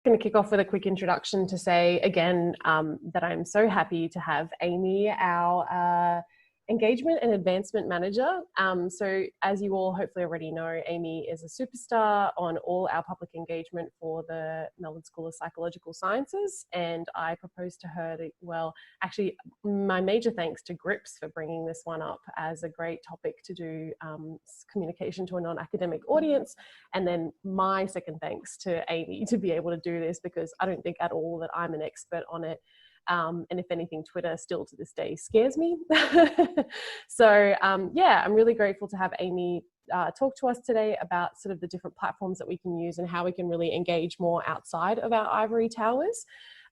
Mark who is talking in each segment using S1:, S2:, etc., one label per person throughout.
S1: going to kick off with a quick introduction to say again that I'm so happy to have Amy, our Engagement and Advancement Manager. So as you all hopefully already know, Amy is a superstar on all our public engagement for the Melbourne School of Psychological Sciences, and I proposed to her that, well, actually my major thanks to GRiPS for bringing this one up as a great topic to do communication to a non-academic audience, and then my second thanks to Amy to be able to do this, because I don't think at all that I'm an expert on it. And if anything, Twitter still to this day scares me. So yeah, I'm really grateful to have Amy talk to us today about sort of the different platforms that we can use and how we can really engage more outside of our ivory towers.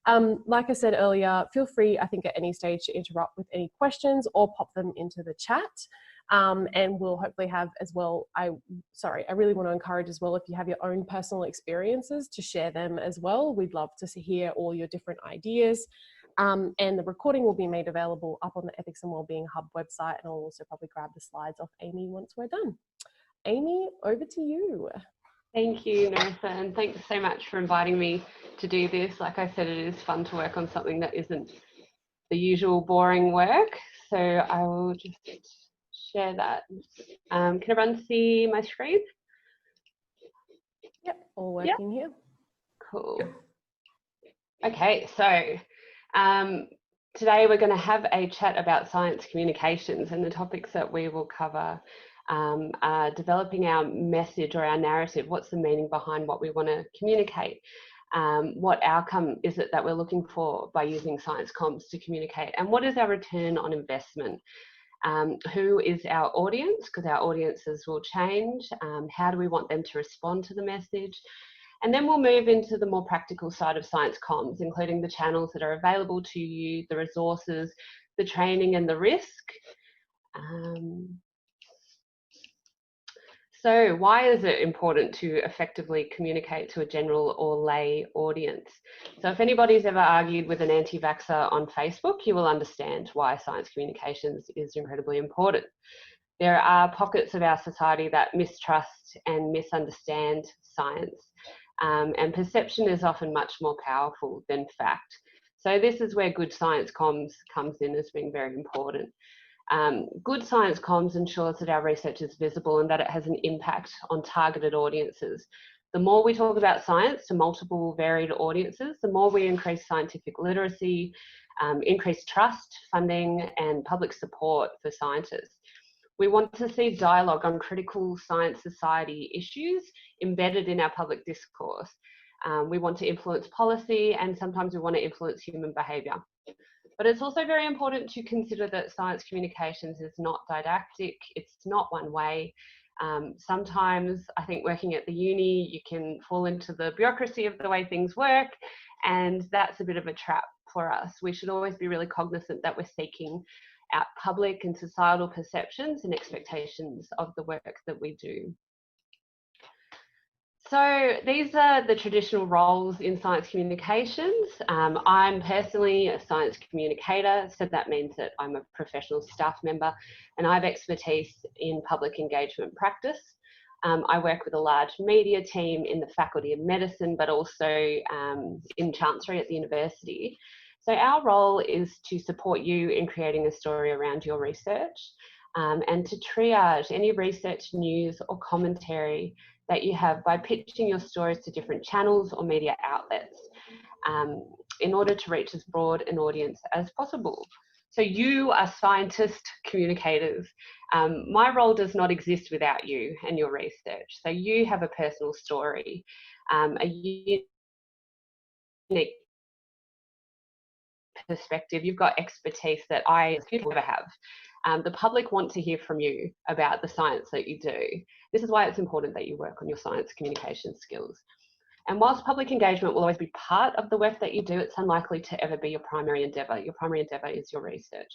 S1: Like I said earlier, feel free, I think, at any stage to interrupt with any questions or pop them into the chat. And we'll hopefully have as well, I really want to encourage as well, if you have your own personal experiences, to share them as well. We'd love to hear all your different ideas. And the recording will be made available up on the Ethics and Wellbeing Hub website, and I'll also probably grab the slides off Amy once we're done. Amy, over to you.
S2: Thank you, Narissa, and thanks so much for inviting me to do this. Like I said, it is fun to work on something that isn't the usual boring work. So I will just share that. Can everyone see my screen?
S1: Yep, all working here.
S2: Cool. Okay, so today we're going to have a chat about science communications, and the topics that we will cover are developing our message or our narrative. What's the meaning behind what we want to communicate? What outcome is it that we're looking for by using science comms to communicate? And what is our return on investment? Who is our audience? Because our audiences will change. How do we want them to respond to the message? And then we'll move into the more practical side of science comms, including the channels that are available to you, the resources, the training and the risk. So why is it important to effectively communicate to a general or lay audience? So if anybody's ever argued with an anti-vaxxer on Facebook, you will understand why science communications is incredibly important. There are pockets of our society that mistrust and misunderstand science, and perception is often much more powerful than fact. So this is where good science comms comes in as being very important. Good science comms ensures that our research is visible and that it has an impact on targeted audiences. The more we talk about science to multiple varied audiences, the more we increase scientific literacy, increase trust, funding, and public support for scientists. We want to see dialogue on critical science society issues embedded in our public discourse. We want to influence policy, and sometimes we want to influence human behaviour. But it's also very important to consider that science communications is not didactic, it's not one way. Sometimes I think working at the uni, you can fall into the bureaucracy of the way things work, and that's a bit of a trap for us. We should always be really cognizant that we're seeking out public and societal perceptions and expectations of the work that we do. So these are the traditional roles in science communications. I'm personally a science communicator, so that means that I'm a professional staff member and I have expertise in public engagement practice. I work with a large media team in the Faculty of Medicine, but also in Chancery at the university. So our role is to support you in creating a story around your research, and to triage any research news or commentary that you have by pitching your stories to different channels or media outlets in order to reach as broad an audience as possible. So you are scientist communicators. My role does not exist without you and your research. So you have a personal story, a unique perspective. You've got expertise that I never have. The public want to hear from you about the science that you do. This is why it's important that you work on your science communication skills. And whilst public engagement will always be part of the work that you do, it's unlikely to ever be your primary endeavour. Your primary endeavour is your research.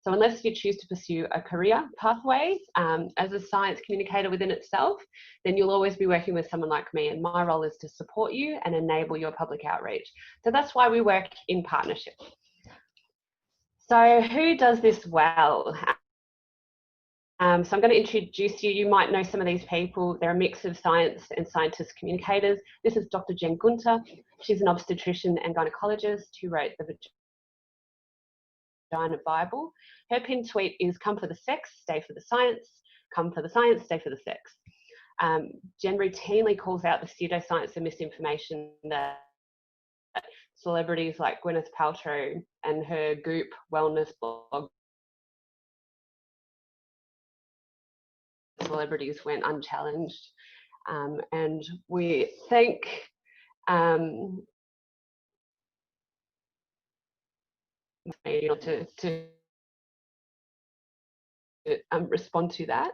S2: So unless you choose to pursue a career pathway as a science communicator within itself, then you'll always be working with someone like me, and my role is to support you and enable your public outreach. So that's why we work in partnership. So who does this well? So I'm going to introduce you. You might know some of these people. They're a mix of science and scientist communicators. This is Dr. Jen Gunter. She's an obstetrician and gynecologist who wrote the Vagina Bible. Her pinned tweet is "Come for the sex, stay for the science. Come for the science, stay for the sex." Jen routinely calls out the pseudoscience and misinformation that celebrities like Gwyneth Paltrow and her Goop wellness blog celebrities went unchallenged. And we thank to respond to that.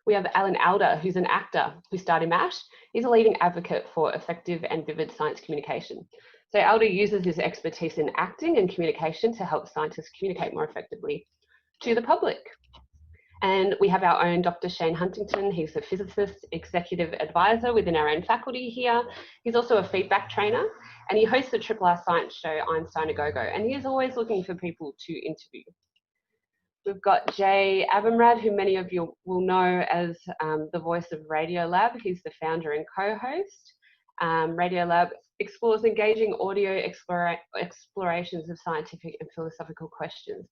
S2: We have Alan Alda, who's an actor who starred in MASH. He's a leading advocate for effective and vivid science communication. So Alda uses his expertise in acting and communication to help scientists communicate more effectively to the public. And we have our own Dr. Shane Huntington. He's a physicist, executive advisor within our own faculty here. He's also a feedback trainer, and he hosts the RRR science show Einstein A Go-Go, and he is always looking for people to interview. We've got Jay Abumrad, who many of you will know as the voice of Radiolab. He's the founder and co-host. Radiolab explores engaging audio explorations of scientific and philosophical questions.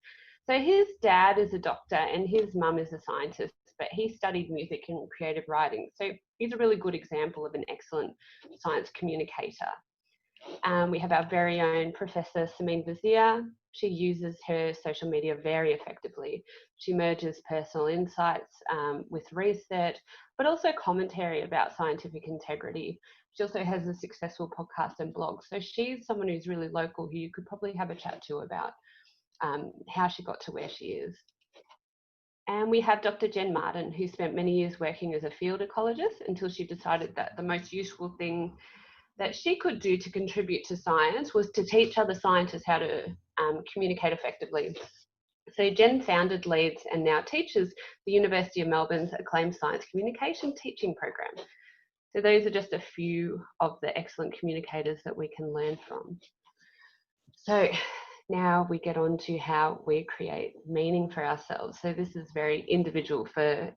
S2: So his dad is a doctor and his mum is a scientist, but he studied music and creative writing. So he's a really good example of an excellent science communicator. We have our very own Professor Samin Vazir. She uses her social media very effectively. She merges personal insights with research, but also commentary about scientific integrity. She also has a successful podcast and blog. So she's someone who's really local who you could probably have a chat to about how she got to where she is. And we have Dr. Jen Martin, who spent many years working as a field ecologist until she decided that the most useful thing that she could do to contribute to science was to teach other scientists how to communicate effectively. So Jen founded, leads, and now teaches the University of Melbourne's acclaimed science communication teaching program. So those are just a few of the excellent communicators that we can learn from. So now we get on to how we create meaning for ourselves. So this is very individual for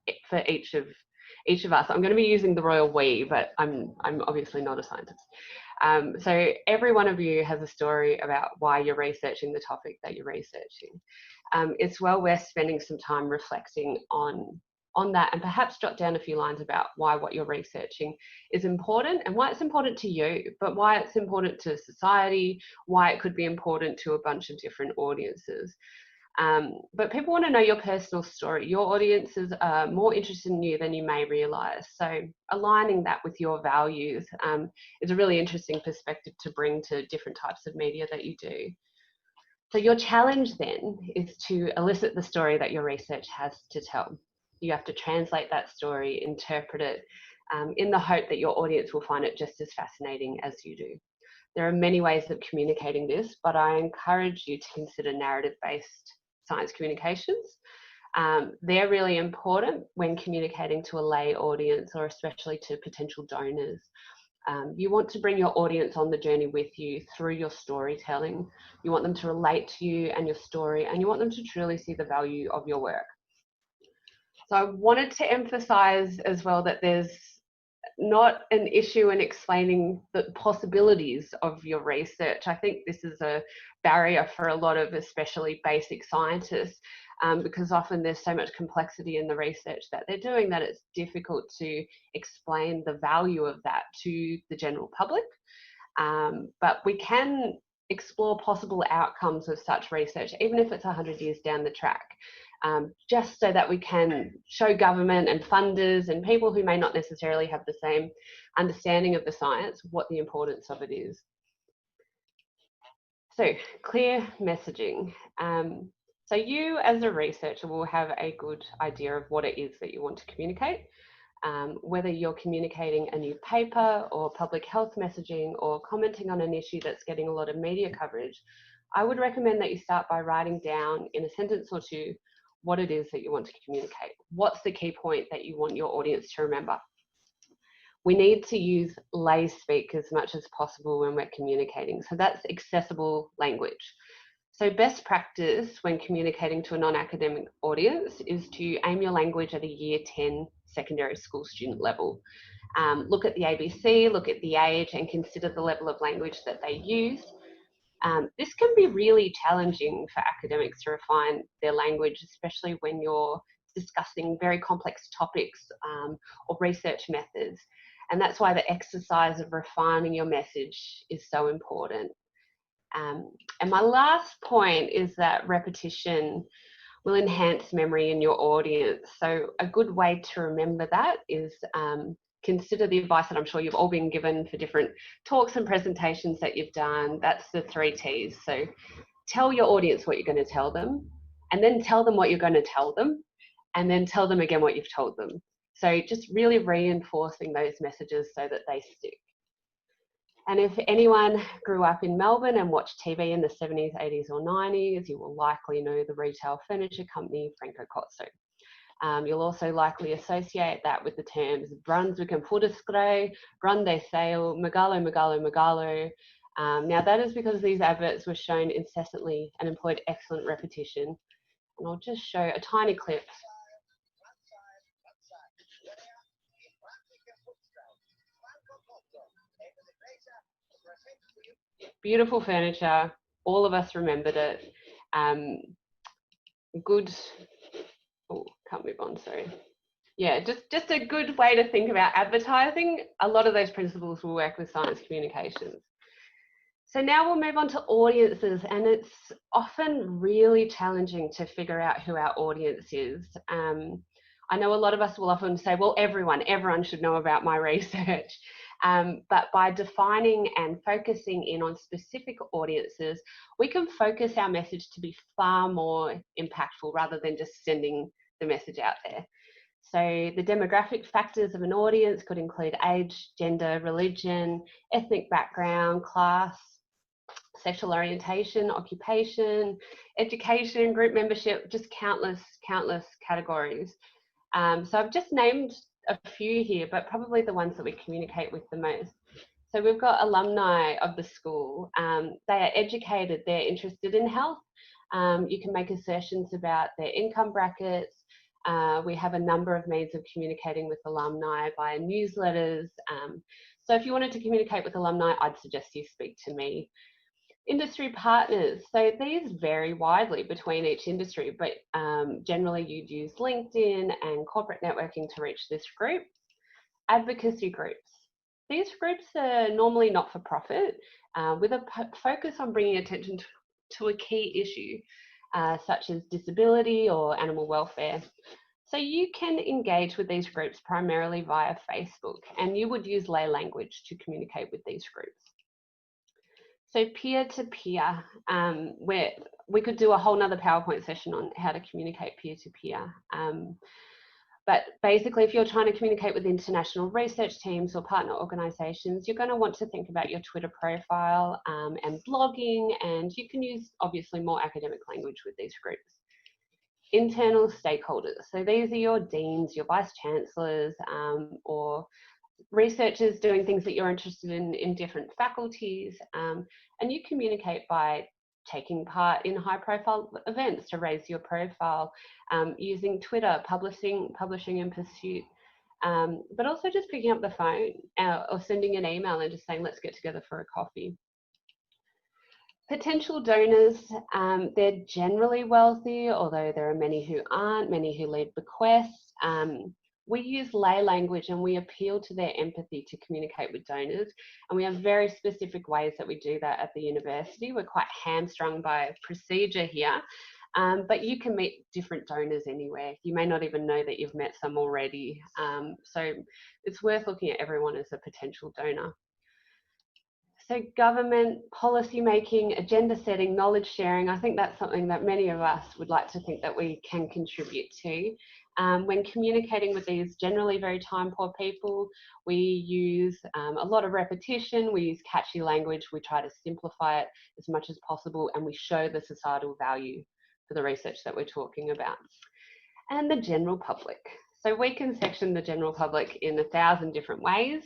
S2: each of us. I'm going to be using the royal we, but I'm obviously not a scientist. So every one of you has a story about why you're researching the topic that you're researching. It's well worth spending some time reflecting on that, and perhaps jot down a few lines about why what you're researching is important and why it's important to you, but why it's important to society, why it could be important to a bunch of different audiences. But people want to know your personal story. Your audiences are more interested in you than you may realise. So aligning that with your values is a really interesting perspective to bring to different types of media that you do. So your challenge then is to elicit the story that your research has to tell. You have to translate that story, interpret it, in the hope that your audience will find it just as fascinating as you do. There are many ways of communicating this, but I encourage you to consider narrative-based science communications. They're really important when communicating to a lay audience, or especially to potential donors. You want to bring your audience on the journey with you through your storytelling. You want them to relate to you and your story, and you want them to truly see the value of your work. So I wanted to emphasize as well that there's not an issue in explaining the possibilities of your research. I think this is a barrier for a lot of especially basic scientists, because often there's so much complexity in the research that they're doing that it's difficult to explain the value of that to the general public. But we can explore possible outcomes of such research, even if it's 100 years down the track. Just so that we can show government and funders and people who may not necessarily have the same understanding of the science what the importance of it is. So clear messaging. So you as a researcher will have a good idea of what it is that you want to communicate. Whether you're communicating a new paper or public health messaging or commenting on an issue that's getting a lot of media coverage, I would recommend that you start by writing down in a sentence or two what it is that you want to communicate. What's the key point that you want your audience to remember? We need to use lay speak as much as possible when we're communicating. So that's accessible language. So best practice when communicating to a non-academic audience is to aim your language at a year 10 secondary school student level. Look at the ABC, look at the age, and consider the level of language that they use. This can be really challenging for academics to refine their language, especially when you're discussing very complex topics or research methods. And that's why the exercise of refining your message is so important. And my last point is that repetition will enhance memory in your audience. So a good way to remember that is consider the advice that I'm sure you've all been given for different talks and presentations that you've done. That's the 3 T's. So tell your audience what you're going to tell them, and then tell them what you're going to tell them, and then tell them again what you've told them. So just really reinforcing those messages so that they stick. And if anyone grew up in Melbourne and watched TV in the 70s, 80s or 90s, you will likely know the retail furniture company Franco Cozzo. You'll also likely associate that with the terms Brunswick and Footscray, Grande Sale, Megalo, Megalo, Megalo. Now that is because these adverts were shown incessantly and employed excellent repetition. And I'll just show a tiny clip. Beautiful furniture, all of us remembered it. Good, oh, can't move on, sorry. Yeah, just a good way to think about advertising. A lot of those principles will work with science communications. So now we'll move on to audiences, and it's often really challenging to figure out who our audience is. I know a lot of us will often say, well, everyone should know about my research. But by defining and focusing in on specific audiences, we can focus our message to be far more impactful rather than just sending the message out there. So the demographic factors of an audience could include age, gender, religion, ethnic background, class, sexual orientation, occupation, education, group membership, just countless categories. So I've just named a few here, but probably the ones that we communicate with the most. So we've got alumni of the school. They are educated, they're interested in health. You can make assertions about their income brackets. We have a number of means of communicating with alumni via newsletters. So if you wanted to communicate with alumni, I'd suggest you speak to me. Industry partners, so these vary widely between each industry, but generally you'd use LinkedIn and corporate networking to reach this group. Advocacy groups. These groups are normally not-for-profit with a focus on bringing attention to a key issue, such as disability or animal welfare. So you can engage with these groups primarily via Facebook, and you would use lay language to communicate with these groups. So peer-to-peer, where we could do a whole nother PowerPoint session on how to communicate peer-to-peer. But basically, if you're trying to communicate with international research teams or partner organisations, you're going to want to think about your Twitter profile and blogging, and you can use obviously more academic language with these groups. Internal stakeholders, so these are your deans, your vice chancellors, or researchers doing things that you're interested in different faculties, and you communicate by taking part in high profile events to raise your profile, using Twitter, publishing in pursuit, but also just picking up the phone or sending an email and just saying, let's get together for a coffee. Potential donors, they're generally wealthy, although there are many who aren't, many who lead bequests. We use lay language and we appeal to their empathy to communicate with donors. And we have very specific ways that we do that at the university. We're quite hamstrung by procedure here, but you can meet different donors anywhere. You may not even know that you've met some already. So it's worth looking at everyone as a potential donor. So government, policy making, agenda setting, knowledge sharing, I think that's something that many of us would like to think that we can contribute to. When communicating with these generally very time poor people, we use a lot of repetition, we use catchy language, we try to simplify it as much as possible, and we show the societal value for the research that we're talking about. And the general public. So we can section the general public in 1,000 different ways.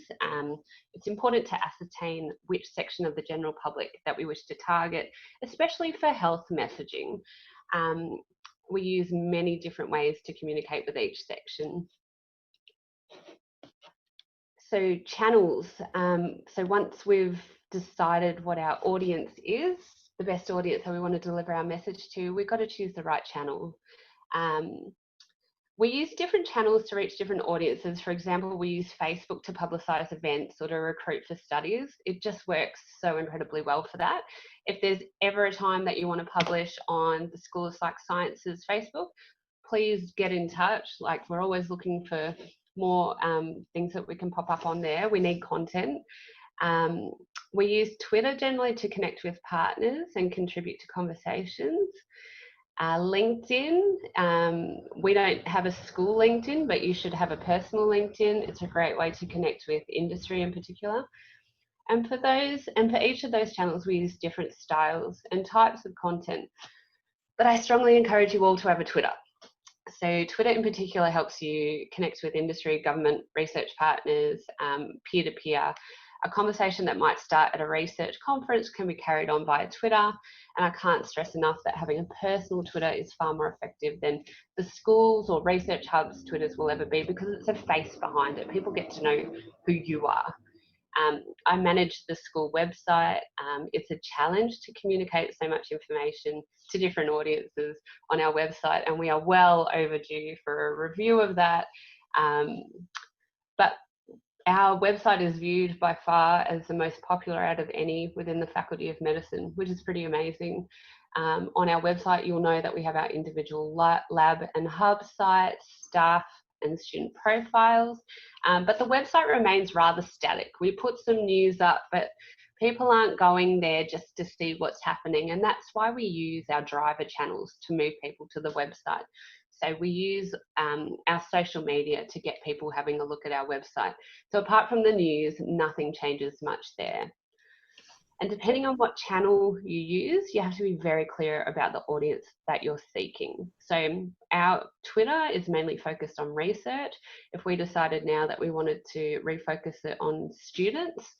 S2: It's important to ascertain which section of the general public that we wish to target, especially for health messaging. We use many different ways to communicate with each section. So channels. So once we've decided what our audience is, the best audience that we want to deliver our message to, we've got to choose the right channel. We use different channels to reach different audiences. For example, we use Facebook to publicise events or to recruit for studies. It just works so incredibly well for that. If there's ever a time that you want to publish on the School of Psych Sciences Facebook, please get in touch. Like, we're always looking for more things that we can pop up on there. We need content. We use Twitter generally to connect with partners and contribute to conversations. LinkedIn, we don't have a school LinkedIn, but you should have a personal LinkedIn. It's a great way to connect with industry in particular. And for each of those channels, we use different styles and types of content. But I strongly encourage you all to have a Twitter. So Twitter in particular helps you connect with industry, government, research partners, peer-to-peer. A conversation that might start at a research conference can be carried on via Twitter. And I can't stress enough that having a personal Twitter is far more effective than the schools or research hubs Twitters will ever be, because it's a face behind it. People get to know who you are. I manage the school website. It's a challenge to communicate so much information to different audiences on our website, and we are well overdue for a review of that. But our website is viewed by far as the most popular out of any within the Faculty of Medicine, which is pretty amazing. On our website, you'll know that we have our individual lab and hub sites, staff and student profiles, but the website remains rather static. We put some news up, but people aren't going there just to see what's happening, and that's why we use our driver channels to move people to the website. So we use our social media to get people having a look at our website. So apart from the news, nothing changes much there. And depending on what channel you use, you have to be very clear about the audience that you're seeking. So our Twitter is mainly focused on research. If we decided now that we wanted to refocus it on students,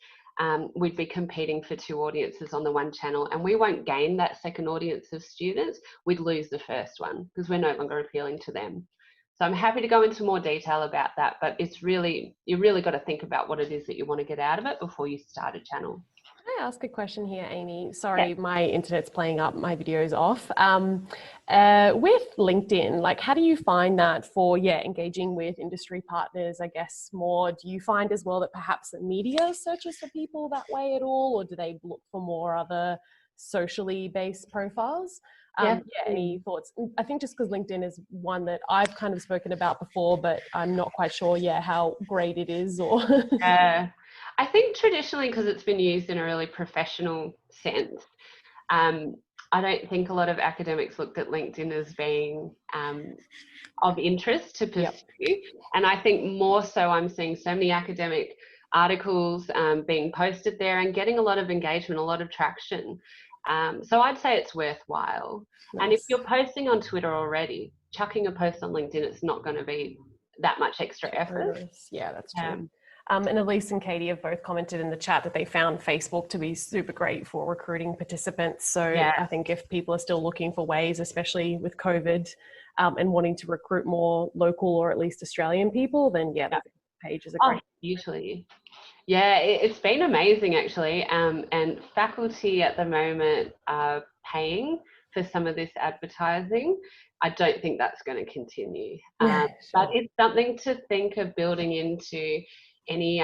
S2: we'd be competing for two audiences on the one channel, and we won't gain that second audience of students. We'd lose the first one because we're no longer appealing to them. So I'm happy to go into more detail about that, but you really got to think about what it is that you want to get out of it before you start a channel.
S1: Can I ask a question here, Amy? Sorry,
S2: Yeah.
S1: my internet's playing up, my video's off. With LinkedIn, like, how do you find that for, engaging with industry partners, I guess, more? Do you find as well that perhaps the media searches for people that way at all, or do they look for more other socially based profiles? Any thoughts? I think just because LinkedIn is one that I've kind of spoken about before, but I'm not quite sure, how great it is, or...
S2: I think traditionally, because it's been used in a really professional sense, I don't think a lot of academics looked at LinkedIn as being of interest to pursue. And I think more so I'm seeing so many academic articles being posted there and getting a lot of engagement, a lot of traction. So I'd say it's worthwhile. Nice. And if you're posting on Twitter already, chucking a post on LinkedIn, it's not going to be that much extra effort.
S1: Yeah, that's true. And Elise and Katie have both commented in the chat that they found Facebook to be super great for recruiting participants. So I think if people are still looking for ways, especially with COVID, and wanting to recruit more local or at least Australian people, then the page is a great.
S2: Usually. Yeah, it's been amazing actually. And faculty at the moment are paying for some of this advertising. I don't think that's going to continue. But it's something to think of building into any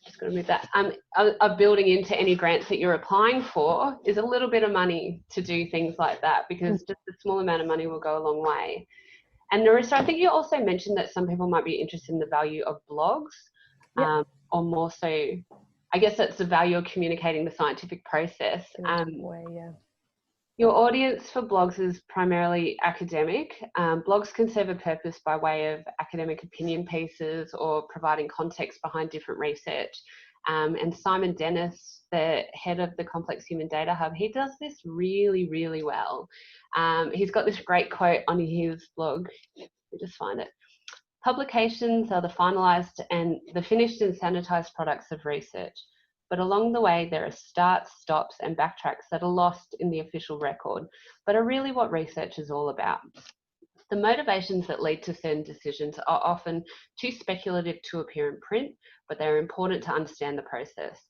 S2: just going to move that. Of building into any grants that you're applying for is a little bit of money to do things like that, because just a small amount of money will go a long way. And Narissa, I think you also mentioned that some people might be interested in the value of blogs, or more so, I guess that's the value of communicating the scientific process. Your audience for blogs is primarily academic. Blogs can serve a purpose by way of academic opinion pieces or providing context behind different research. And Simon Dennis, the head of the Complex Human Data Hub, he does this really, really well. He's got this great quote on his blog. Let me just find it. Publications are the finalised and the finished and sanitised products of research. But along the way, there are starts, stops, and backtracks that are lost in the official record, but are really what research is all about. The motivations that lead to certain decisions are often too speculative to appear in print, but they're important to understand the process.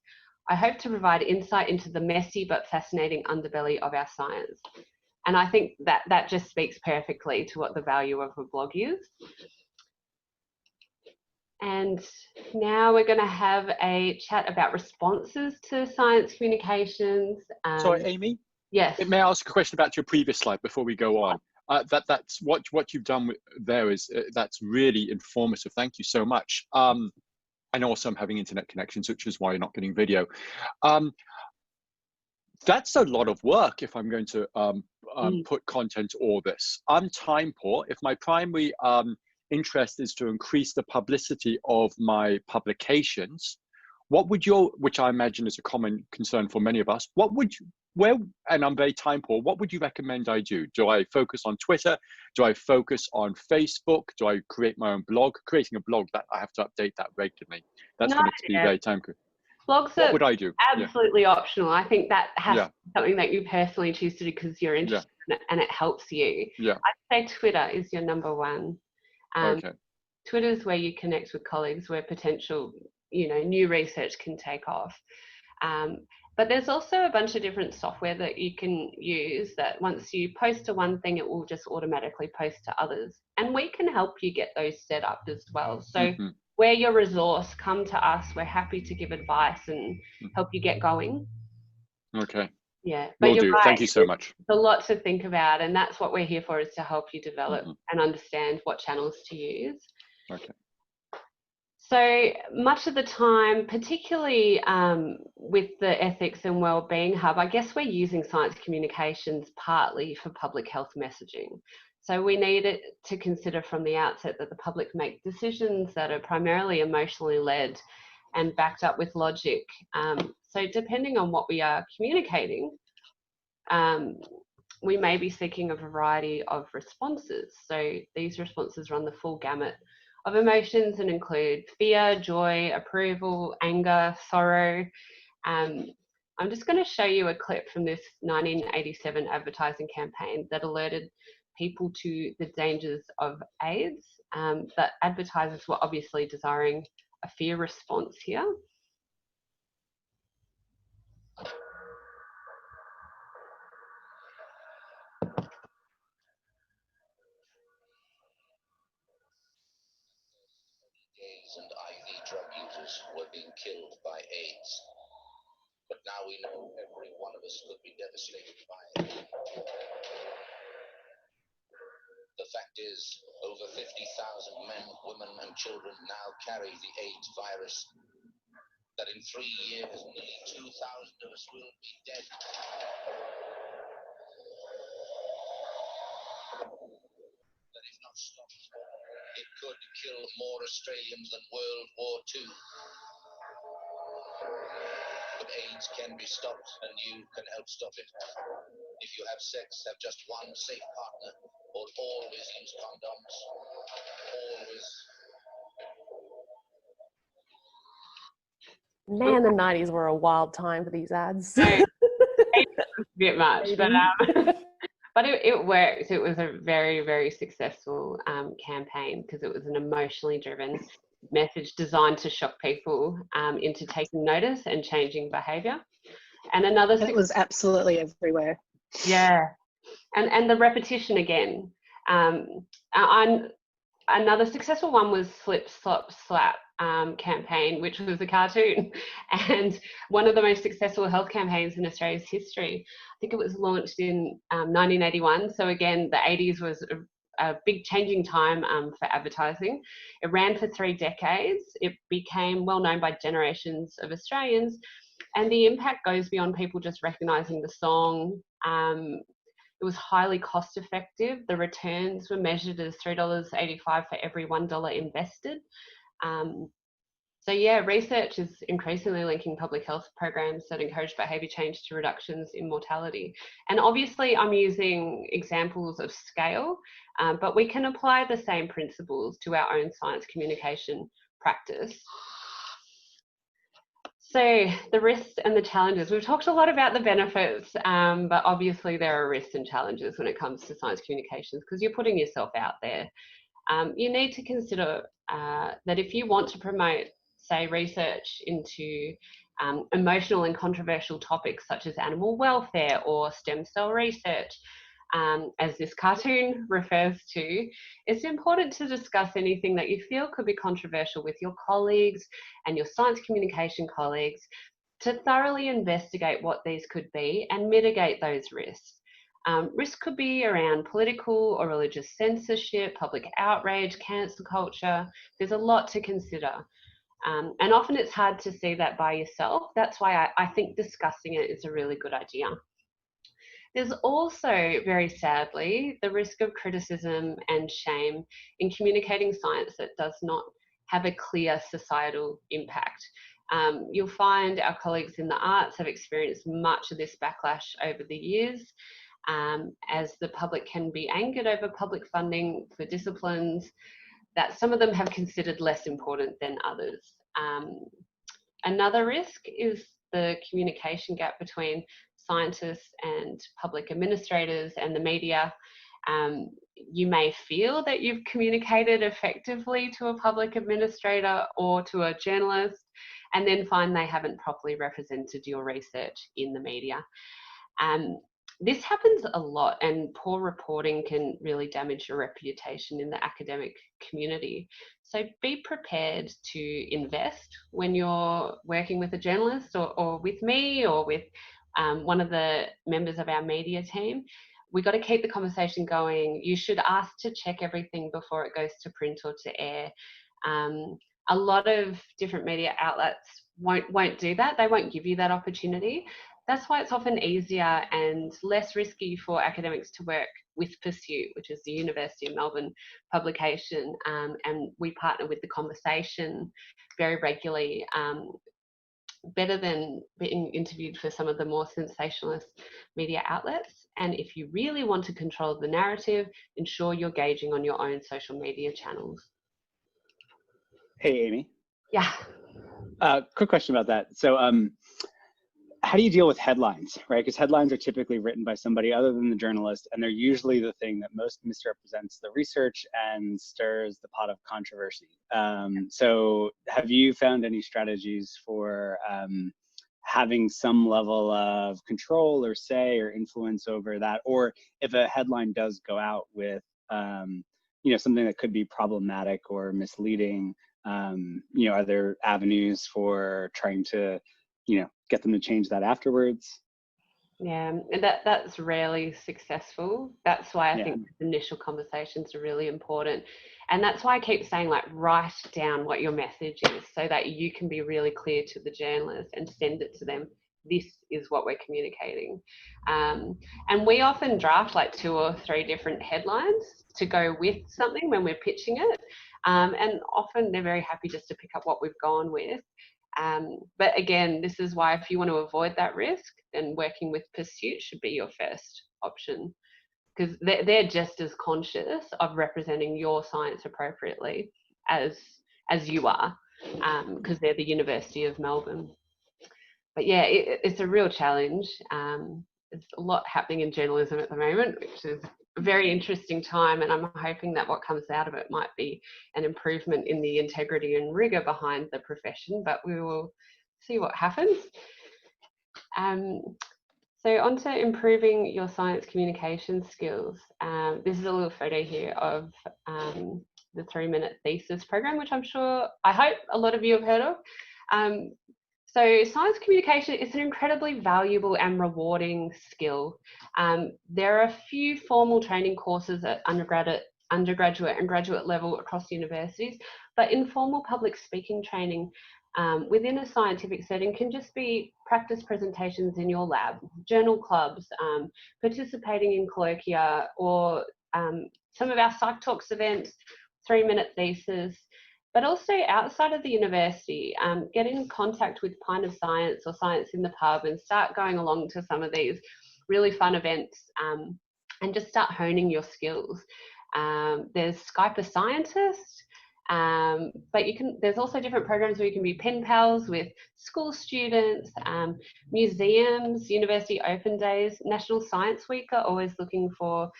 S2: I hope to provide insight into the messy but fascinating underbelly of our science. And I think that just speaks perfectly to what the value of a blog is. And now we're going to have a chat about responses to science communications.
S3: Sorry, Amy?
S2: Yes.
S3: May I ask a question about your previous slide before we go on? That's what you've done there is that's really informative. Thank you so much. And also I'm having internet connections, which is why you're not getting video. That's a lot of work if I'm going to put content to all this. I'm time poor. If my primary interest is to increase the publicity of my publications, what would which I imagine is a common concern for many of us, and I'm very time poor, what would you recommend I do? Do I focus on Twitter? Do I focus on Facebook? Do I create my own blog? Creating a blog, that I have to update that regularly. That's going to be very time consuming.
S2: Blogs
S3: what would I do?
S2: Absolutely optional. I think that has to be something that you personally choose to do because you're interested in it and it helps you. I'd say Twitter is your number one.
S3: Okay.
S2: Twitter is where you connect with colleagues, where potential, new research can take off. But there's also a bunch of different software that you can use that once you post to one thing, it will just automatically post to others. And we can help you get those set up as well. So we're your resource. Come to us. We're happy to give advice and help you get going.
S3: Okay.
S2: Yeah. But you're right.
S3: Thank you so much.
S2: There's a lot to think about, and that's what we're here for, is to help you develop and understand what channels to use.
S3: Okay.
S2: So much of the time, particularly with the Ethics and Wellbeing Hub, I guess we're using science communications partly for public health messaging. So we need it to consider from the outset that the public make decisions that are primarily emotionally led and backed up with logic. So depending on what we are communicating, we may be seeking a variety of responses. So these responses run the full gamut of emotions and include fear, joy, approval, anger, sorrow. I'm just going to show you a clip from this 1987 advertising campaign that alerted people to the dangers of AIDS. But advertisers were obviously desiring a fear response here.
S4: And IV drug users were being killed by AIDS. But now we know every one of us could be devastated by it. The fact is, over 50,000 men, women, and children now carry the AIDS virus. That in 3 years, nearly 2,000 of us will be dead. That if not stopped, it could kill more Australians than World War II. But AIDS can be stopped, and you can help stop it. If you have sex, have just one safe partner, or always use condoms. Always.
S1: Man, the 90s were a wild time for these ads.
S2: A bit much, but it worked. It was a very, very successful campaign because it was an emotionally driven message designed to shock people into taking notice and changing behaviour. And
S5: it was absolutely everywhere.
S2: Yeah, and the repetition again. Another successful one was Slip, Slop, Slap campaign, which was a cartoon, and one of the most successful health campaigns in Australia's history. I think it was launched in 1981. So again, the 80s was a big changing time for advertising. It ran for 3 decades. It became well known by generations of Australians, and the impact goes beyond people just recognising the song. It was highly cost effective. The returns were measured as $3.85 for every $1 invested. So yeah, research is increasingly linking public health programs that encourage behaviour change to reductions in mortality. And obviously I'm using examples of scale, but we can apply the same principles to our own science communication practice. So the risks and the challenges. We've talked a lot about the benefits, but obviously there are risks and challenges when it comes to science communications because you're putting yourself out there. You need to consider that if you want to promote, say, research into emotional and controversial topics such as animal welfare or stem cell research, as this cartoon refers to, it's important to discuss anything that you feel could be controversial with your colleagues and your science communication colleagues to thoroughly investigate what these could be and mitigate those risks. Risks could be around political or religious censorship, public outrage, cancel culture. There's a lot to consider. And often it's hard to see that by yourself. That's why I think discussing it is a really good idea. There's also, very sadly, the risk of criticism and shame in communicating science that does not have a clear societal impact. You'll find our colleagues in the arts have experienced much of this backlash over the years, as the public can be angered over public funding for disciplines that some of them have considered less important than others. Another risk is the communication gap between scientists and public administrators and the media. You may feel that you've communicated effectively to a public administrator or to a journalist and then find they haven't properly represented your research in the media. This happens a lot, and poor reporting can really damage your reputation in the academic community. So be prepared to invest when you're working with a journalist or with me or with one of the members of our media team. We've got to keep the conversation going. You should ask to check everything before it goes to print or to air. A lot of different media outlets won't do that. They won't give you that opportunity. That's why it's often easier and less risky for academics to work with Pursuit, which is the University of Melbourne publication, and we partner with The Conversation very regularly, better than being interviewed for some of the more sensationalist media outlets. And if you really want to control the narrative, ensure you're gauging on your own social media channels.
S6: Hey, Amy.
S2: Yeah.
S6: Quick question about that. So how do you deal with headlines, right? Because headlines are typically written by somebody other than the journalist, and they're usually the thing that most misrepresents the research and stirs the pot of controversy. So have you found any strategies for having some level of control or say or influence over that? Or if a headline does go out with something that could be problematic or misleading, are there avenues for trying to get them to change that afterwards?
S2: Yeah, and that's rarely successful. That's why I think initial conversations are really important. And that's why I keep saying, like, write down what your message is so that you can be really clear to the journalist and send it to them. This is what we're communicating. And we often draft like 2 or 3 different headlines to go with something when we're pitching it. And often they're very happy just to pick up what we've gone with. But again, this is why if you want to avoid that risk, then working with Pursuit should be your first option, because they're just as conscious of representing your science appropriately as you are, because they're the University of Melbourne. But yeah, it's a real challenge. There's a lot happening in journalism at the moment, which is a very interesting time, and I'm hoping that what comes out of it might be an improvement in the integrity and rigour behind the profession, but we will see what happens. So on to improving your science communication skills. This is a little photo here of the 3-minute thesis program, which I hope a lot of you have heard of. So science communication is an incredibly valuable and rewarding skill. There are a few formal training courses at undergraduate and graduate level across universities, but informal public speaking training within a scientific setting can just be practice presentations in your lab, journal clubs, participating in colloquia, or some of our Psych Talks events, 3-minute thesis. But also outside of the university, get in contact with Pint of Science or Science in the Pub and start going along to some of these really fun events and just start honing your skills. There's Skype a Scientist, But there's also different programs where you can be pen pals with school students, museums, university open days. National Science Week are always looking for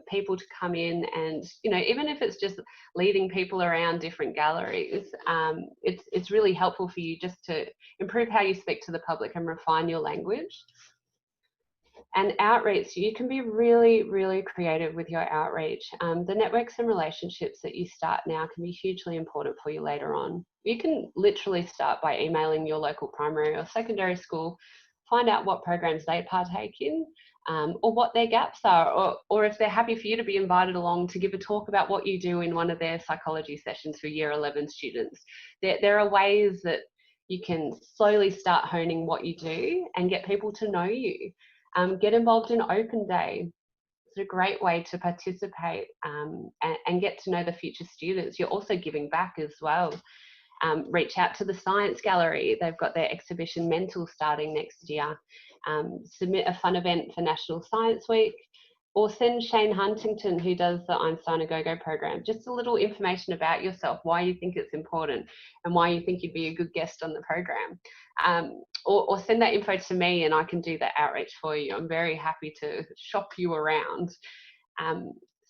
S2: people to come in, and even if it's just leading people around different galleries, it's really helpful for you just to improve how you speak to the public and refine your language. And outreach, you can be really, really creative with your outreach. The networks and relationships that you start now can be hugely important for you later on. You can literally start by emailing your local primary or secondary school, find out what programs they partake in, or what their gaps are, or if they're happy for you to be invited along to give a talk about what you do in one of their psychology sessions for Year 11 students. There are ways that you can slowly start honing what you do and get people to know you. Get involved in open day. It's a great way to participate and get to know the future students. You're also giving back as well. Reach out to the Science Gallery. They've got their exhibition Mental starting next year. Submit a fun event for National Science Week, or send Shane Huntington, who does the Einstein A Go-Go program, just a little information about yourself, why you think it's important and why you think you'd be a good guest on the program. Or send that info to me and I can do that outreach for you. I'm very happy to shop you around.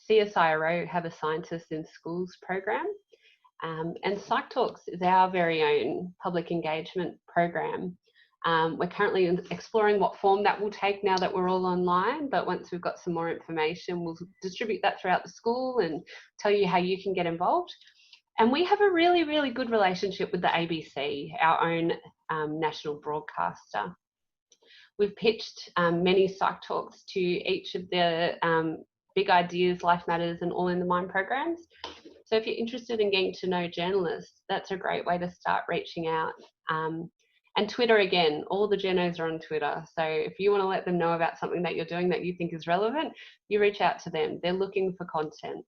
S2: CSIRO have a Scientists in Schools program. And Psych Talks is our very own public engagement program. We're currently exploring what form that will take now that we're all online, but once we've got some more information, we'll distribute that throughout the school and tell you how you can get involved. And we have a really, really good relationship with the ABC, our own national broadcaster. We've pitched many Psych Talks to each of the Big Ideas, Life Matters and All in the Mind programs. So if you're interested in getting to know journalists, that's a great way to start reaching out. And Twitter, again, all the journos are on Twitter. So if you want to let them know about something that you're doing that you think is relevant, you reach out to them. They're looking for content.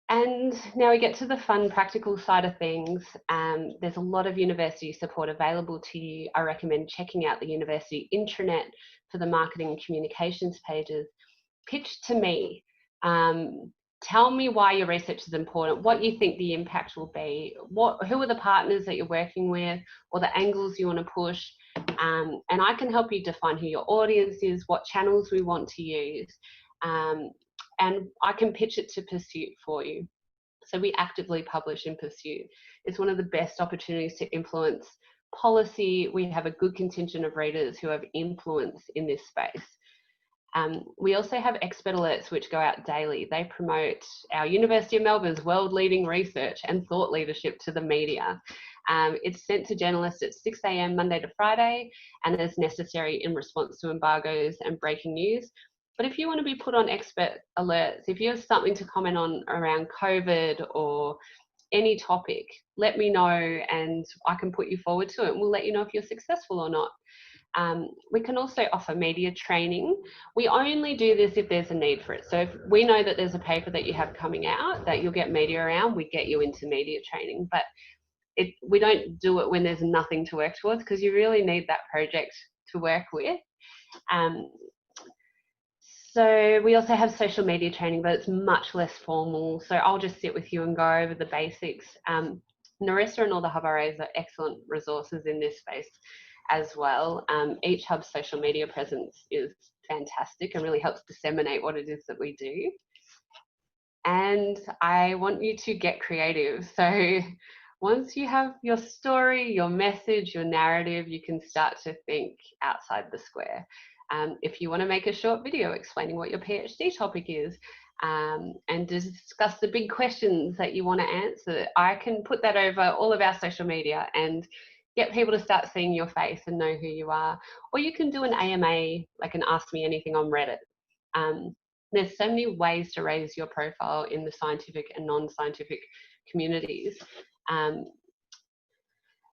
S2: And now we get to the fun, practical side of things. There's a lot of university support available to you. I recommend checking out the university intranet for the marketing and communications pages. Pitch to me. Tell me why your research is important, what you think the impact will be, who are the partners that you're working with, or the angles you want to push. And I can help you define who your audience is, what channels we want to use. And I can pitch it to Pursuit for you. So we actively publish in Pursuit. It's one of the best opportunities to influence policy. We have a good contingent of readers who have influence in this space. We also have expert alerts which go out daily. They promote our University of Melbourne's world-leading research and thought leadership to the media. It's sent to journalists at 6 a.m. Monday to Friday and is necessary in response to embargoes and breaking news. But if you want to be put on expert alerts, if you have something to comment on around COVID or any topic, let me know and I can put you forward to it and we'll let you know if you're successful or not. We can also offer media training. We only do this if there's a need for it. So if we know that there's a paper that you have coming out that you'll get media around, we get you into media training. But we don't do it when there's nothing to work towards because you really need that project to work with. So we also have social media training, but it's much less formal. So I'll just sit with you and go over the basics. Narissa and all the hub RAs are excellent resources in this space as well. Each hub's social media presence is fantastic and really helps disseminate what it is that we do. And I want you to get creative. So once you have your story, your message, your narrative, you can start to think outside the square. If you want to make a short video explaining what your PhD topic is and discuss the big questions that you want to answer, I can put that over all of our social media and get people to start seeing your face and know who you are. Or you can do an AMA, like an Ask Me Anything on Reddit. There's so many ways to raise your profile in the scientific and non-scientific communities.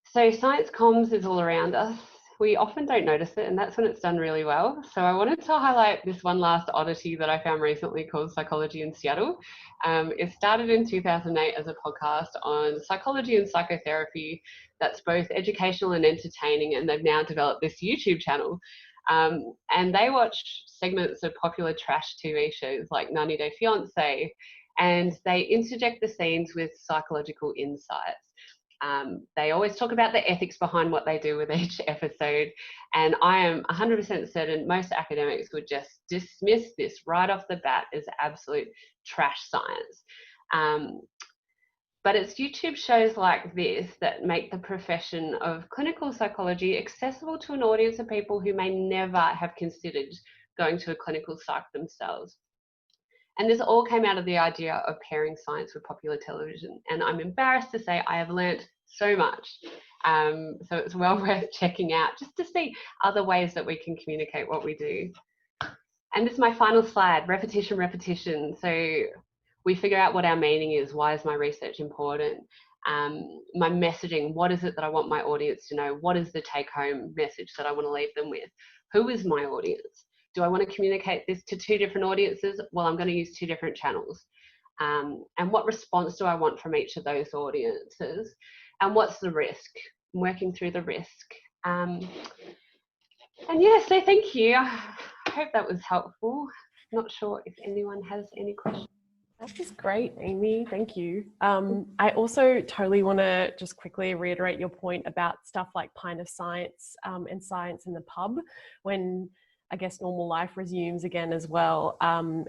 S2: So science comms is all around us. We often don't notice it, and that's when it's done really well. So I wanted to highlight this one last oddity that I found recently called Psychology in Seattle. It started in 2008 as a podcast on psychology and psychotherapy that's both educational and entertaining, and they've now developed this YouTube channel. And they watch segments of popular trash TV shows like 90 Day Fiancé and they interject the scenes with psychological insights. They always talk about the ethics behind what they do with each episode, and I am 100% certain most academics would just dismiss this right off the bat as absolute trash science. But it's YouTube shows like this that make the profession of clinical psychology accessible to an audience of people who may never have considered going to a clinical psych themselves. And this all came out of the idea of pairing science with popular television. And I'm embarrassed to say I have learnt so much. So it's well worth checking out just to see other ways that we can communicate what we do. And this is my final slide, repetition, repetition. So we figure out what our meaning is. Why is my research important? My messaging, what is it that I want my audience to know? What is the take-home message that I want to leave them with? Who is my audience? Do I want to communicate this to 2 different audiences? Well, I'm going to use 2 different channels. And what response do I want from each of those audiences? And what's the risk? I'm working through the risk. And yeah, so thank you. I hope that was helpful. Not sure if anyone has any questions.
S1: That was great, Amy. Thank you. I also totally want to just quickly reiterate your point about stuff like Pint of Science and Science in the Pub when I guess normal life resumes again as well.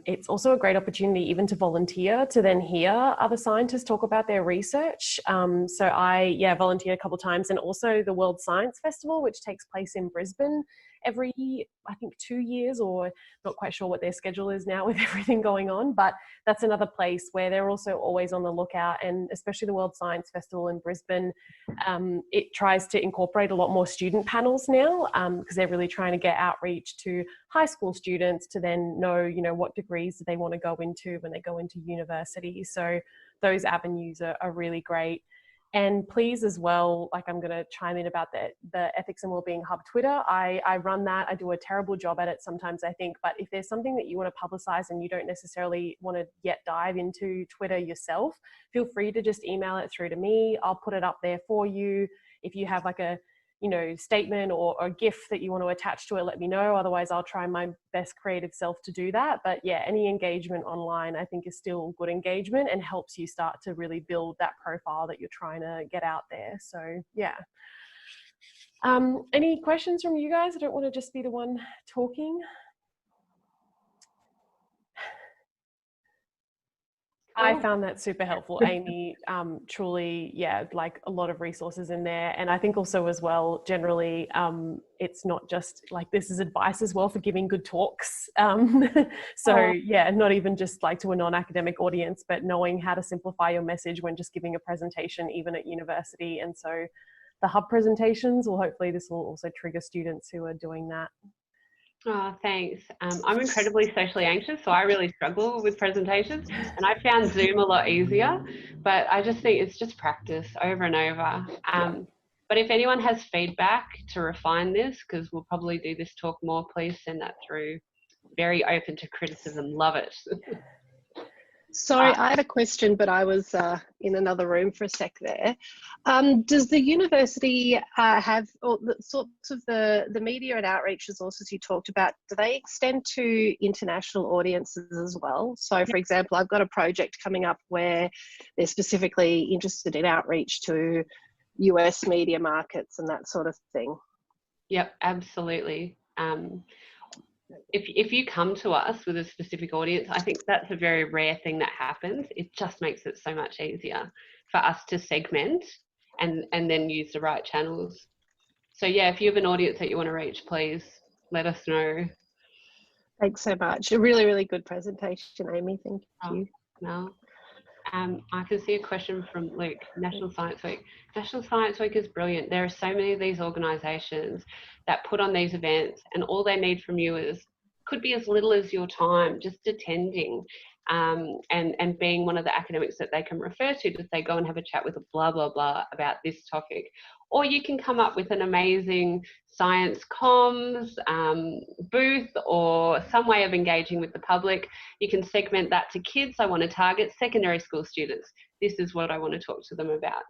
S1: It's also a great opportunity even to volunteer to then hear other scientists talk about their research. So I volunteered a couple of times, and also the World Science Festival, which takes place in Brisbane every, I think 2 years, or not quite sure what their schedule is now with everything going on, but that's another place where they're also always on the lookout. And especially the World Science Festival in Brisbane, it tries to incorporate a lot more student panels now, because they're really trying to get outreach to high school students to then know, what degrees do they want to go into when they go into university. So those avenues are really great. And please as well, like I'm going to chime in about the Ethics and Wellbeing Hub Twitter. I run that. I do a terrible job at it sometimes, I think. But if there's something that you want to publicize and you don't necessarily want to yet dive into Twitter yourself, feel free to just email it through to me. I'll put it up there for you. If you have like a statement or a GIF that you want to attach to it, let me know. Otherwise, I'll try my best creative self to do that. But yeah, any engagement online, I think, is still good engagement and helps you start to really build that profile that you're trying to get out there. So yeah. Any questions from you guys? I don't want to just be the one talking. I found that super helpful, Amy. Truly, yeah, like a lot of resources in there. And I think also as well, generally, it's not just like this is advice as well for giving good talks. So yeah, not even just like to a non-academic audience, but knowing how to simplify your message when just giving a presentation, even at university. And so the hub presentations, well, hopefully this will also trigger students who are doing that.
S2: Oh, thanks. I'm incredibly socially anxious, so I really struggle with presentations, and I found Zoom a lot easier, but I just think it's just practice over and over. But if anyone has feedback to refine this, because we'll probably do this talk more, please send that through. Very open to criticism. Love it.
S5: Sorry, I had a question, but I was in another room for a sec there. Does the university have all the sorts of the media and outreach resources you talked about, do they extend to international audiences as well? So for example, I've got a project coming up where they're specifically interested in outreach to US media markets and that sort of thing.
S2: Yep, absolutely. If you come to us with a specific audience, I think that's a very rare thing that happens. It just makes it so much easier for us to segment and then use the right channels. So yeah, if you have an audience that you want to reach, please let us know.
S5: Thanks so much. A really, really good presentation, Amy. Thank you.
S2: No. I can see a question from Luke. National Science Week. National Science Week is brilliant. There are so many of these organisations that put on these events, and all they need from you could be as little as your time, just attending and being one of the academics that they can refer to say, go and have a chat with a blah, blah, blah about this topic. Or you can come up with an amazing science comms booth or some way of engaging with the public. You can segment that to kids. I want to target secondary school students. This is what I want to talk to them about.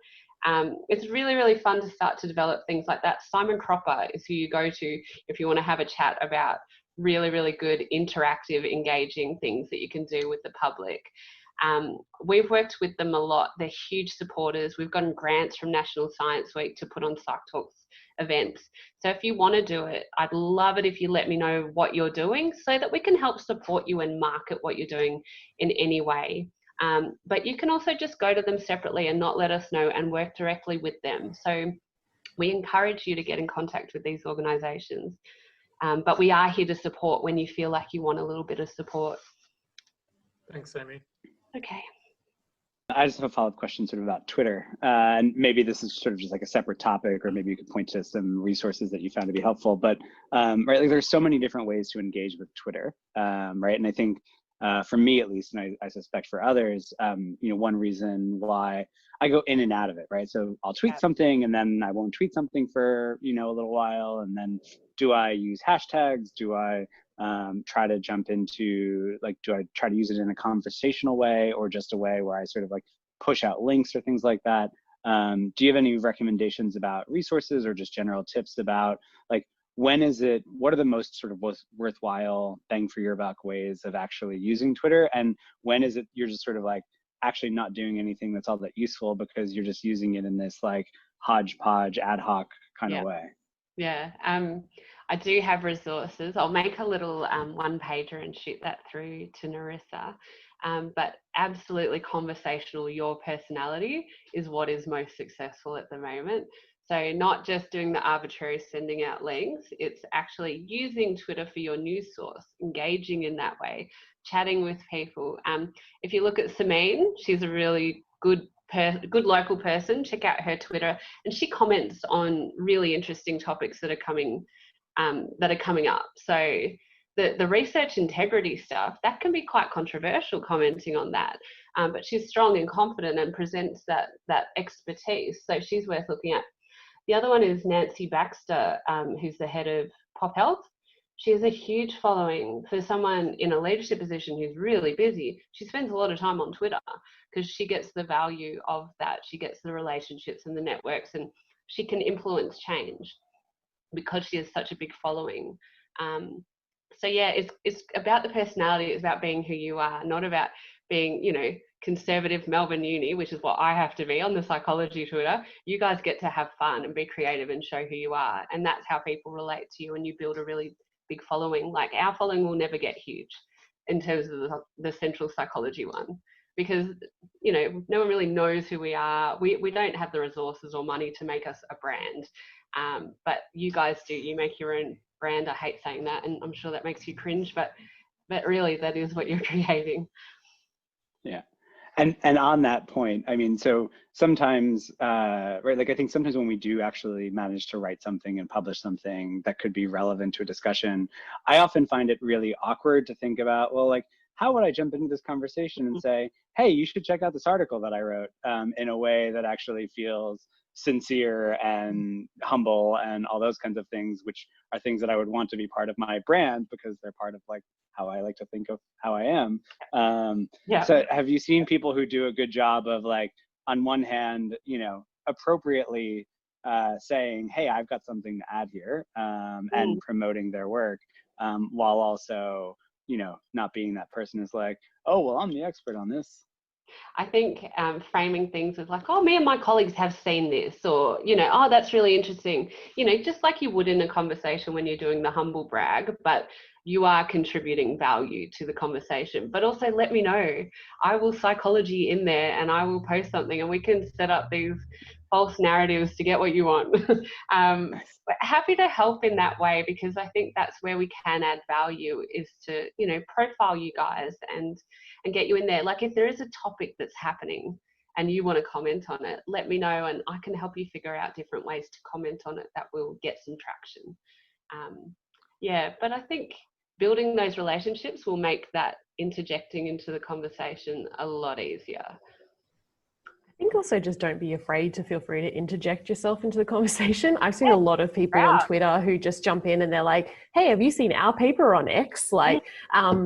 S2: It's really, really fun to start to develop things like that. Simon Cropper is who you go to if you want to have a chat about really, really good interactive, engaging things that you can do with the public. We've worked with them a lot. They're huge supporters. We've gotten grants from National Science Week to put on Psych Talks events. So if you want to do it, I'd love it if you let me know what you're doing so that we can help support you and market what you're doing in any way. But you can also just go to them separately and not let us know and work directly with them. So we encourage you to get in contact with these organisations. But we are here to support when you feel like you want a little bit of support.
S7: Thanks, Amy.
S2: Okay.
S6: I just have a follow-up question sort of about Twitter. And maybe this is sort of just like a separate topic, or maybe you could point to some resources that you found to be helpful. But right, like there's so many different ways to engage with Twitter, right? And I think for me at least, and I suspect for others, you know, one reason why I go in and out of it, right? So I'll tweet something and then I won't tweet something for, you know, a little while. And then do I use hashtags? Do I try to jump into, like, do I try to use it in a conversational way, or just a way where I sort of like push out links or things like that? Do you have any recommendations about resources or just general tips about like, when is it, what are the most sort of worthwhile bang for your buck ways of actually using Twitter? And when is it you're just sort of like actually not doing anything that's all that useful because you're just using it in this like hodgepodge ad hoc kind of way?
S2: Yeah, I do have resources. I'll make a little one pager and shoot that through to Narissa. But absolutely conversational, your personality is what is most successful at the moment. So not just doing the arbitrary sending out links, it's actually using Twitter for your news source, engaging in that way, chatting with people. If you look at Sameen, she's a really good local person. Check out her Twitter, and she comments on really interesting topics that are coming up. So the research integrity stuff, that can be quite controversial, commenting on that, but she's strong and confident and presents that expertise, so she's worth looking at. The other one is Nancy Baxter, who's the head of Pop Health. She has a huge following. For someone in a leadership position who's really busy, she spends a lot of time on Twitter because she gets the value of that. She gets the relationships and the networks, and she can influence change because she has such a big following. So yeah, it's about the personality. It's about being who you are, not about being, you know, conservative Melbourne uni, which is what I have to be on the psychology Twitter. You guys get to have fun and be creative and show who you are, and that's how people relate to you, and you build a really big following. Like, our following will never get huge in terms of the central psychology one, because, you know, no one really knows who we are. We don't have the resources or money to make us a brand, but you guys do. You make your own brand. I hate saying that, and I'm sure that makes you cringe, but really that is what you're creating.
S6: Yeah. And on that point, I mean, so sometimes, right, like I think sometimes when we do actually manage to write something and publish something that could be relevant to a discussion, I often find it really awkward to think about, well, like, how would I jump into this conversation and say, hey, you should check out this article that I wrote, in a way that actually feels sincere and humble and all those kinds of things, which are things that I would want to be part of my brand because they're part of like how I like to think of how I am. So have you seen people who do a good job of, like, on one hand, you know, appropriately saying, hey, I've got something to add here, and promoting their work, while also, you know, not being that person who's like, oh, well, I'm the expert on this.
S2: I think framing things as like, oh, me and my colleagues have seen this, or, you know, oh, that's really interesting. You know, just like you would in a conversation when you're doing the humble brag, but you are contributing value to the conversation. But also let me know. I will psychology in there and I will post something and we can set up these false narratives to get what you want. But happy to help in that way, because I think that's where we can add value, is to, you know, profile you guys and get you in there. Like, if there is a topic that's happening and you want to comment on it, let me know and I can help you figure out different ways to comment on it that will get some traction. Yeah, but I think building those relationships will make that interjecting into the conversation a lot easier.
S1: I think also just don't be afraid to feel free to interject yourself into the conversation. I've seen a lot of people on Twitter who just jump in and they're like, hey, have you seen our paper on X? Like,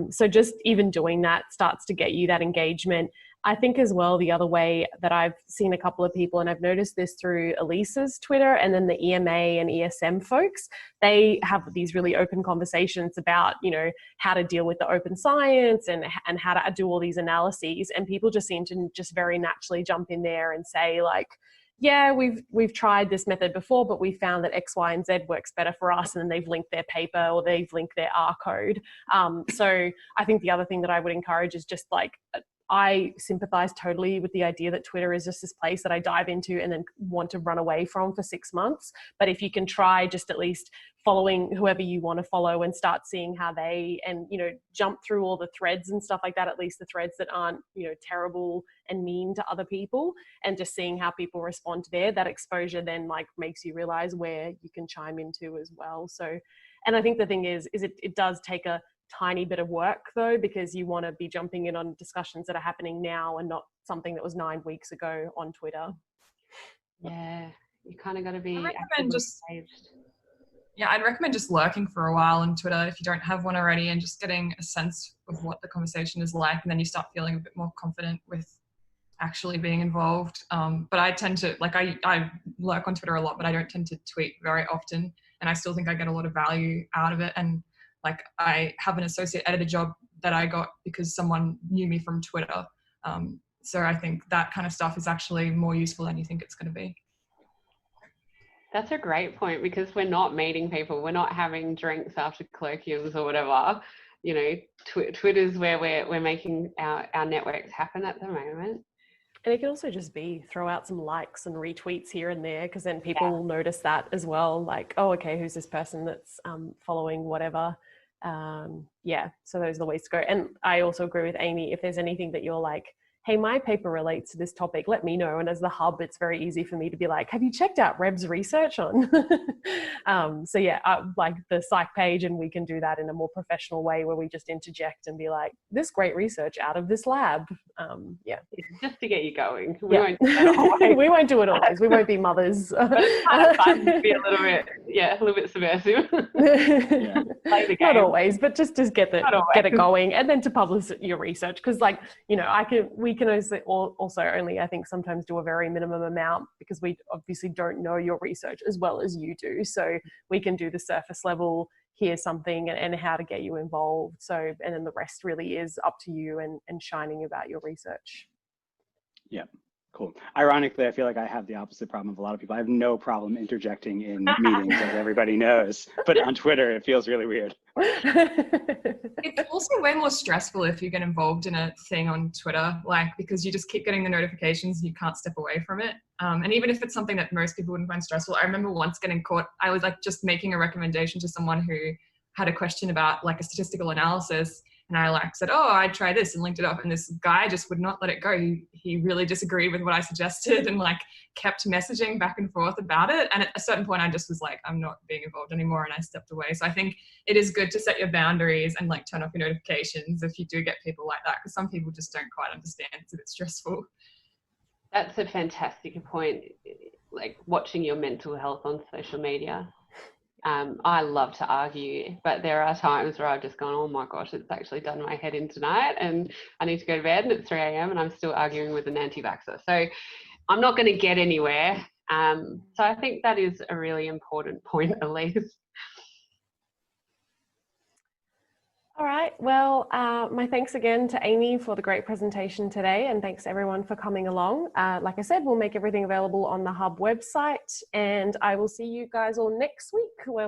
S1: so just even doing that starts to get you that engagement. I think as well, the other way that I've seen a couple of people, and I've noticed this through Elisa's Twitter and then the EMA and ESM folks, they have these really open conversations about, you know, how to deal with the open science and how to do all these analyses. And people just seem to just very naturally jump in there and say like, yeah, we've tried this method before, but we found that X, Y, and Z works better for us. And then they've linked their paper or they've linked their R code. So I think the other thing that I would encourage is just like, I sympathize totally with the idea that Twitter is just this place that I dive into and then want to run away from for 6 months. But if you can try just at least following whoever you want to follow and start seeing how they, and, you know, jump through all the threads and stuff like that, at least the threads that aren't, you know, terrible and mean to other people, and just seeing how people respond there, that exposure then like makes you realize where you can chime into as well. So, and I think the thing is it does take a tiny bit of work though, because you want to be jumping in on discussions that are happening now and not something that was 9 weeks ago on Twitter.
S2: Yeah, you kind of got to be
S8: I'd recommend just lurking for a while on Twitter if you don't have one already, and just getting a sense of what the conversation is like, and then you start feeling a bit more confident with actually being involved. But I tend to, like, I lurk on Twitter a lot, but I don't tend to tweet very often, and I still think I get a lot of value out of it. And like, I have an associate editor job that I got because someone knew me from Twitter. So I think that kind of stuff is actually more useful than you think it's going to be.
S2: That's a great point, because we're not meeting people. We're not having drinks after colloquiums or whatever. You know, Twitter's where we're making our networks happen at the moment.
S1: And it can also just be throw out some likes and retweets here and there, because then people will notice that as well. Like, oh, okay, who's this person that's following whatever? So those are the ways to go. And I also agree with Amy, if there's anything that you're like, hey, my paper relates to this topic, let me know. And as the hub, it's very easy for me to be like, have you checked out Reb's research on? Like the psych page, and we can do that in a more professional way where we just interject and be like, this great research out of this lab.
S2: Just to get you going.
S1: We won't do that always. We won't do it always. We won't be mothers.
S2: But it's kind of fun to be a little bit subversive. Play the game.
S1: Not always, but just to get it going, and then to publish your research. Because like, you know, we can also only, I think, sometimes do a very minimum amount, because we obviously don't know your research as well as you do. So we can do the surface level, here's something, and how to get you involved. So, and then the rest really is up to you and shining about your research.
S6: Yeah. Cool. Ironically, I feel like I have the opposite problem of a lot of people. I have no problem interjecting in meetings, as everybody knows. But on Twitter, it feels really weird.
S8: It's also way more stressful if you get involved in a thing on Twitter, like, because you just keep getting the notifications and you can't step away from it. And even if it's something that most people wouldn't find stressful, I remember once getting caught. I was like just making a recommendation to someone who had a question about like a statistical analysis. And I like said, oh, I'd try this, and linked it up. And this guy just would not let it go. He really disagreed with what I suggested and like kept messaging back and forth about it. And at a certain point, I just was like, I'm not being involved anymore. And I stepped away. So I think it is good to set your boundaries and like turn off your notifications if you do get people like that, because some people just don't quite understand. It's a bit stressful.
S2: That's a fantastic point. Like watching your mental health on social media. I love to argue, but there are times where I've just gone, oh my gosh, it's actually done my head in tonight, and I need to go to bed, and it's 3 a.m. and I'm still arguing with an anti-vaxxer. So I'm not going to get anywhere. So I think that is a really important point, Elise.
S1: All right. Well, my thanks again to Amy for the great presentation today, and thanks everyone for coming along. Like I said, we'll make everything available on the Hub website, and I will see you guys all next week, where